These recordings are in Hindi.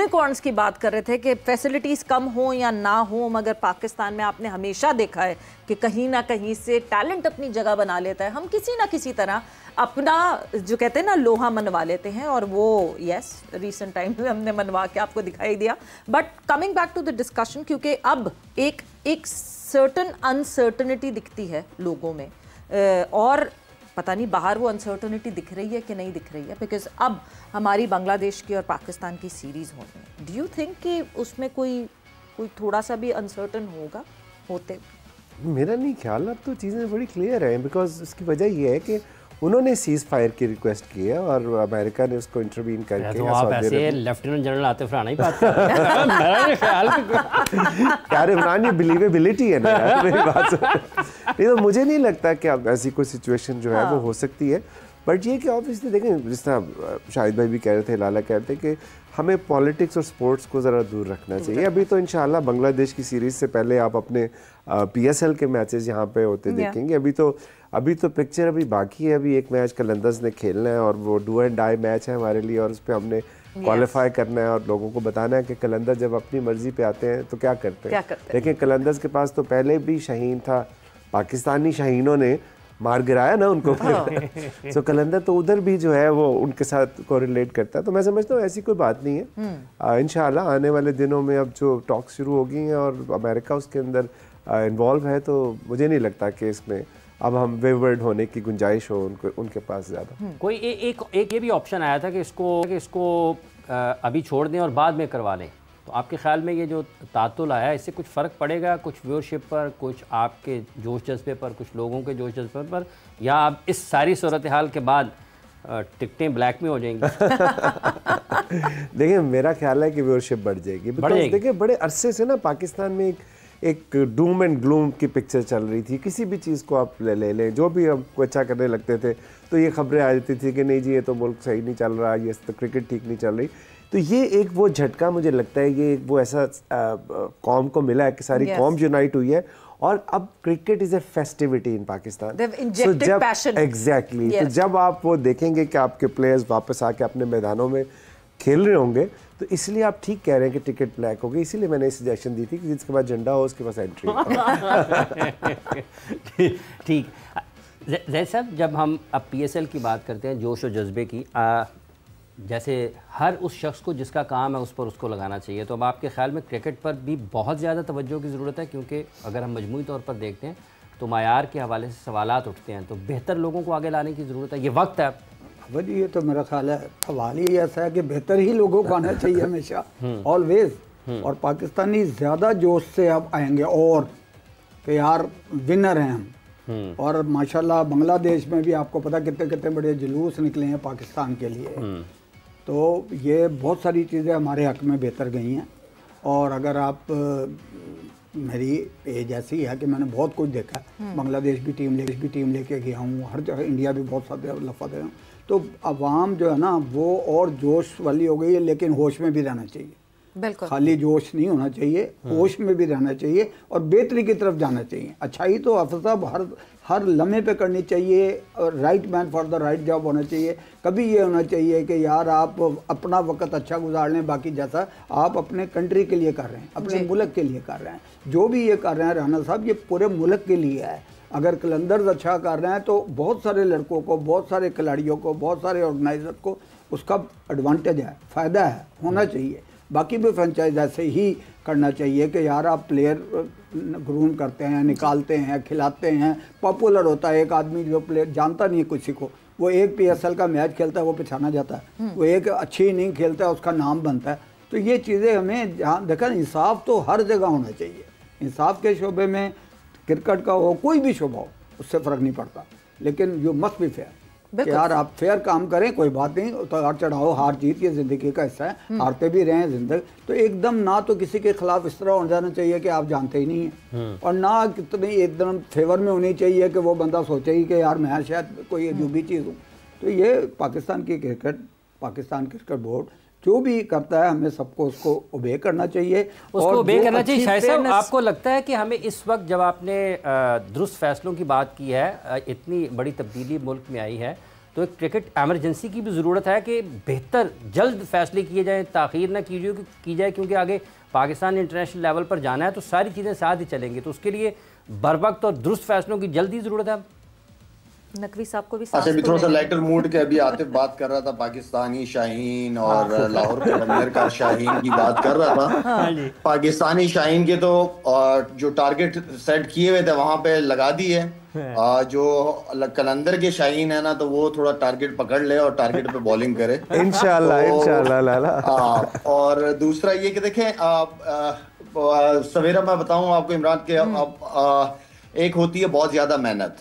यूनिकॉर्न्स की बात कर रहे थे कि फैसिलिटीज़ कम हो या ना हो, मगर पाकिस्तान में आपने हमेशा देखा है कि कहीं ना कहीं से टैलेंट अपनी जगह बना लेता है। हम किसी ना किसी तरह अपना जो कहते हैं ना लोहा मनवा लेते हैं, और वो यस रिसेंट टाइम में हमने मनवा के आपको दिखाई दिया। But coming back to the discussion, क्योंकि अब एक सर्टन अनसर्टनिटी दिखती है लोगों में, और पता नहीं बाहर वो अनसर्टनिटी दिख रही है कि नहीं दिख रही है, बिकॉज अब हमारी बांग्लादेश की और पाकिस्तान की सीरीज़ होनी है। डू यू थिंक कि उसमें कोई थोड़ा सा भी अनसर्टन होते? मेरा नहीं ख्याल। अब तो चीज़ें बड़ी क्लियर हैं, बिकॉज उसकी वजह ये है कि उन्होंने सीज़ फायर की रिक्वेस्ट की है और अमेरिका ने उसको इंटरवीन करके। तो आप ऐसे लेफ्टिनेंट जनरल आतिफ राना ही बात कर रहे हैं। मेरा ख्याल यार इमरान, ये बिलीवेबिलिटी है ना यार, मेरी बात नहीं तो मुझे नहीं लगता कि अब ऐसी कोई सिचुएशन जो है वो हो सकती है। बट ये कि ऑब्वियसली देखें, जिस तरह शाहिद भाई भी कह रहे थे, लाला कह रहे थे कि हमें पॉलिटिक्स और स्पोर्ट्स को ज़रा दूर रखना चाहिए। अभी तो इंशाल्लाह बांग्लादेश की सीरीज़ से पहले आप अपने PSL के मैचेस यहाँ पे होते देखेंगे। अभी तो पिक्चर अभी बाकी है। अभी एक मैच कलंदर्स ने खेलना है और वो डू एंड डाई मैच है हमारे लिए, और उस पर हमने क्वालिफाई करना है और लोगों को बताना है कि कलंदर जब अपनी मर्जी पे आते हैं तो क्या करते हैं। लेकिन कलंदर्स के पास तो पहले भी शाहीन था, पाकिस्तानी शाहीनों ने मार गिराया ना उनको फिर। सो कलंदर तो उधर भी जो है वो उनके साथ कोरिलेट करता है। तो मैं समझता हूँ ऐसी कोई बात नहीं है। इंशाल्लाह आने वाले दिनों में अब जो टॉक्स शुरू हो गई हैं और अमेरिका उसके अंदर इन्वॉल्व है, तो मुझे नहीं लगता कि इसमें अब हम वेवर्ड होने की गुंजाइश हो उनके पास ज़्यादा। कोई एक ये भी ऑप्शन आया था कि इसको अभी छोड़ दें और बाद में करवा लें। तो आपके ख्याल में ये जो तातुल आया है, इससे कुछ फ़र्क पड़ेगा कुछ व्यूअरशिप पर, कुछ आपके जोश जज्बे पर, कुछ लोगों के जोश जज्बे पर, या आप इस सारी सूरत हाल के बाद टिकटें ब्लैक में हो जाएंगी? देखिए मेरा ख्याल है कि व्यूअरशिप बढ़ जाएगी। देखिए बड़े अरसे से ना पाकिस्तान में एक डूम एंड ग्लूम की पिक्चर चल रही थी। किसी भी चीज़ को आप ले लें, जो भी हमको अच्छा करने लगते थे तो ये खबरें आ जाती थी कि नहीं जी ये तो मुल्क सही नहीं चल रहा, ये तो क्रिकेट ठीक नहीं चल रही। तो ये एक वो झटका मुझे लगता है, ये एक वो ऐसा कौम को मिला है कि सारी कौम यूनाइट हुई है, और अब cricket is a festivity in Pakistan. Exactly. तो जब आप वो देखेंगे कि आपके प्लेयर्स वापस आके अपने मैदानों में खेल रहे होंगे, तो इसलिए आप ठीक कह रहे हैं कि टिकट ब्लैक हो गई। इसीलिए मैंने सजेशन दी थी कि जिसके पास झंडा हो उसके पास एंट्री। ठीक। जैसे साहब, जब हम अब PSL की बात करते हैं, जोश और जज्बे की, जैसे हर उस शख्स को जिसका काम है उस पर उसको लगाना चाहिए, तो अब आपके ख्याल में क्रिकेट पर भी बहुत ज़्यादा तवज्जो की ज़रूरत है? क्योंकि अगर हम मजमूई तौर पर देखते हैं तो मायार के हवाले से सवालात उठते हैं, तो बेहतर लोगों को आगे लाने की ज़रूरत है, ये वक्त है। वही ये तो मेरा ख्याल है, सवाल ही ऐसा है कि बेहतर ही लोगों को आना चाहिए हमेशा, ऑलवेज। और पाकिस्तानी ज़्यादा जोश से अब आएंगे और कि यार विनर हैं हम। और माशाल्लाह बांग्लादेश में भी आपको पता कितने कितने बड़े जुलूस निकले हैं पाकिस्तान के लिए। तो ये बहुत सारी चीज़ें हमारे हक़ में बेहतर गई हैं। और अगर आप मेरी एज ऐसी है कि मैंने बहुत कुछ देखा है, बांग्लादेश की टीम लेके गया हूँ, हर जगह इंडिया भी बहुत सारे लफा दे रहा हूँ। तो अवाम जो है ना वो और जोश वाली हो गई है, लेकिन होश में भी रहना चाहिए। बिल्कुल, खाली जोश नहीं होना चाहिए, होश में भी रहना चाहिए और बेहतरी की तरफ जाना चाहिए। अच्छाई तो हाफिज़ साहब हर लम्हे पे करनी चाहिए, और right man for the right job होना चाहिए। कभी ये होना चाहिए कि यार आप अपना वक्त अच्छा गुजार लें, बाकी जैसा आप अपने कंट्री के लिए कर रहे हैं, अपने मुल्क के लिए कर रहे हैं, जो भी ये कर रहे हैं राना साहब, ये पूरे मुल्क के लिए है। अगर कलंदर्स अच्छा कर रहे हैं तो बहुत सारे लड़कों को, बहुत सारे खिलाड़ियों को, बहुत सारे ऑर्गेनाइजर को उसका एडवांटेज है, फ़ायदा है, होना चाहिए। बाकी भी फ्रेंचाइज ऐसे ही करना चाहिए कि यार आप प्लेयर ग्रूम करते हैं, निकालते हैं, खिलाते हैं, पॉपुलर होता है। एक आदमी जो प्लेयर जानता नहीं है किसी को, वो एक PSL का मैच खेलता है वो पहचाना जाता है, वो एक अच्छी इनिंग खेलता है उसका नाम बनता है। तो ये चीज़ें हमें जहाँ देखा, इंसाफ तो हर जगह होना चाहिए। इंसाफ के शोबे में क्रिकेट का हो, कोई भी शोबा हो, उससे फ़र्क नहीं पड़ता, लेकिन यू मस्ट बी फेयर। यार आप फेयर काम करें, कोई बात नहीं, उतार चढ़ाओ हार जीत ये ज़िंदगी का हिस्सा है, हारते भी रहें जिंदगी। तो एकदम ना तो किसी के खिलाफ इस तरह हो जाना चाहिए कि आप जानते ही नहीं हैं, और ना कितनी एकदम फेवर में होनी चाहिए कि वो बंदा सोचे ही कि यार मैं शायद कोई अजूबी चीज़ हूँ। तो ये पाकिस्तान क्रिकेट बोर्ड जो भी करता है, हमें सबको उसको ओबे करना चाहिए, उसको ओबे करना चाहिए। शायद साहब, आपको लगता है कि हमें इस वक्त, जब आपने दुरुस्त फैसलों की बात की है, इतनी बड़ी तब्दीली मुल्क में आई है, तो एक क्रिकेट एमरजेंसी की भी ज़रूरत है कि बेहतर जल्द फैसले किए जाएँ, ताख़ीर ना की जाए, क्योंकि आगे पाकिस्तान इंटरनेशनल लेवल पर जाना है तो सारी चीज़ें साथ ही चलेंगी। तो उसके लिए बरवक्त और दुरुस्त फैसलों की जल्दी ज़रूरत है। नकवी साहब को भी अच्छा, भी थोड़ा सा लाइटर मूड के अभी आतिफ बात कर रहा था पाकिस्तानी शाहीन और लाहौर के अंदर का शाहीन की बात कर रहा था। पाकिस्तानी शाहीन के तो जो टारगेट सेट किए हुए थे वहां पे लगा दिए। जो कलंदर के शाहीन है ना, तो वो थोड़ा टारगेट पकड़ ले और टारगेट पे बॉलिंग करे इंशाल्लाह तो, इंशाल्लाह लाला। और दूसरा ये कि देखें, सवेरा मैं बताऊं आपको इमरान के, एक होती है बहुत ज्यादा मेहनत,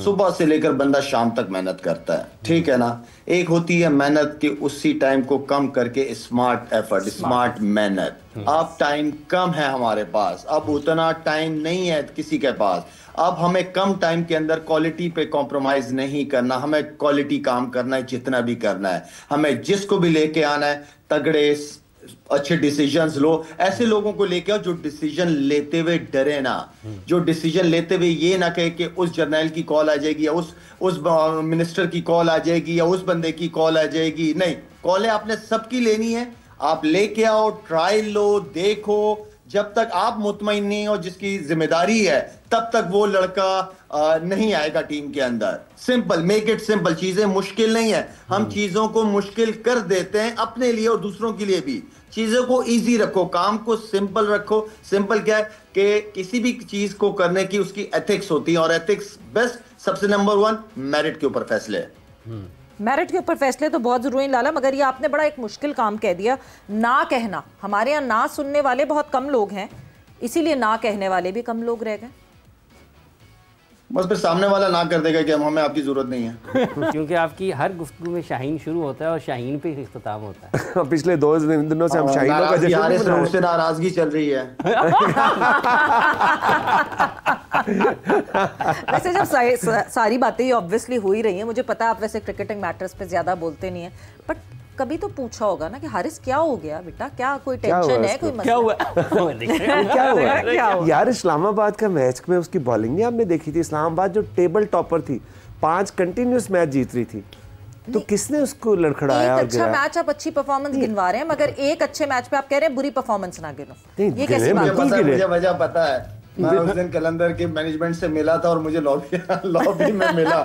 सुबह से लेकर बंदा शाम तक मेहनत करता है, ठीक है ना। एक होती है मेहनत कि उसी टाइम को कम करके स्मार्ट एफर्ट, स्मार्ट मेहनत। अब टाइम कम है हमारे पास, अब उतना टाइम नहीं है किसी के पास। अब हमें कम टाइम के अंदर क्वालिटी पे कॉम्प्रोमाइज नहीं करना, हमें क्वालिटी काम करना है, जितना भी करना है। हमें जिसको भी लेके आना है, तगड़े अच्छे डिसीजंस लो। ऐसे लोगों को लेके आओ जो डिसीजन लेते हुए डरे ना, जो डिसीजन लेते हुए ये ना कहे कि उस जर्नल की कॉल आ जाएगी या उस मिनिस्टर की कॉल आ जाएगी या उस बंदे की कॉल आ जाएगी। नहीं, कॉलें आपने सबकी लेनी है, आप लेके आओ, ट्रायल लो, देखो। जब तक आप मुतमईन नहीं हो जिसकी जिम्मेदारी है, तब तक वो लड़का नहीं आएगा टीम के अंदर। Simple, make it simple. चीजें मुश्किल नहीं है, हम चीजों को मुश्किल कर देते हैं अपने लिए और दूसरों के लिए भी। चीजों को इजी रखो, काम को सिंपल रखो। सिंपल क्या है कि किसी भी चीज को करने की उसकी एथिक्स होती है, और एथिक्स बेस्ट सबसे नंबर 1 मेरिट के ऊपर फैसले है। मेरिट के ऊपर फैसले तो बहुत जरूरी लाला, मगर ये आपने बड़ा एक मुश्किल काम कह दिया, ना कहना। हमारे यहाँ ना सुनने वाले बहुत कम लोग हैं, इसीलिए ना कहने वाले भी कम लोग रह गए। बस फिर सामने वाला ना कर देगा कि हमें आपकी जरूरत नहीं है। क्योंकि आपकी हर गुफ्तगू में शाहीन शुरू होता है और शाहीन पे ही इख्तिताम होता है। पिछले 2 दिनों से हम शाहीनों का जश्न उससे नाराजगी चल रही है। वैसे जब सारी बातें ऑब्वियसली हो ही रही हैं, मुझे पता है आप वैसे क्रिकेटिंग मैटर्स पे ज्यादा बोलते नहीं हैं, बट कभी तो पूछा होगा ना कि हारिस क्या हो गया बेटा, क्या कोई टेंशन है, कोई मसला क्या हुआ? क्या हुआ यार? इस्लामाबाद का मैच में उसकी बॉलिंग नहीं आपने देखी थी? इस्लामाबाद जो टेबल टॉपर थी, 5 कंटिन्यूस मैच जीत रही थी, तो किसने उसको लड़खड़ाया? एक अच्छा मैच आप अच्छी परफॉर्मेंस गिनवा रहे हैं, मगर एक अच्छे मैच पे आप कह रहे हैं बुरी परफॉर्मेंस ना गिनो, ये कैसी बात है? मुझे वजह पता है, मैं उस दिन कलंदर के मैनेजमेंट से मिला था और मुझे लॉबी में मिला,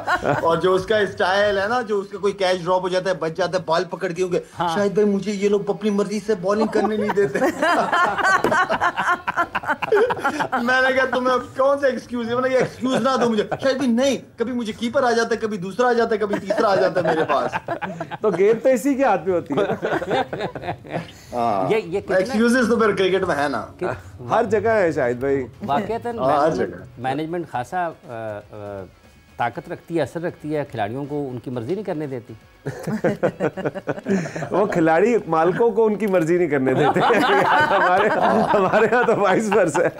और जो उसका स्टाइल है ना, जो उसका कोई कैच ड्रॉप हो जाता है, बच जाता है, बॉल पकड़ के होंगे, शायद भाई मुझे ये लोग अपनी मर्जी से बॉलिंग करने नहीं देते। मैंने कहा तुम्हें कौन सा एक्सक्यूज है? मैंने कहा एक्सक्यूज ना दो मुझे। शायद भी नहीं, कभी मुझे कीपर आ जाता है, कभी दूसरा आ जाता है, कभी तीसरा आ जाता है मेरे पास। तो गेंद तो इसी के हाथ में होती है। ये एक्सक्यूजेस तो फिर क्रिकेट में है ना, हर जगह है शायद भाई। मैनेजमेंट खासा ताकत रखती है, असर रखती है, खिलाड़ियों को उनकी मर्जी नहीं करने देती। वो खिलाड़ी मालिकों को उनकी मर्जी नहीं करने देते। हमारे यहाँ तो वाइस वर्सा है।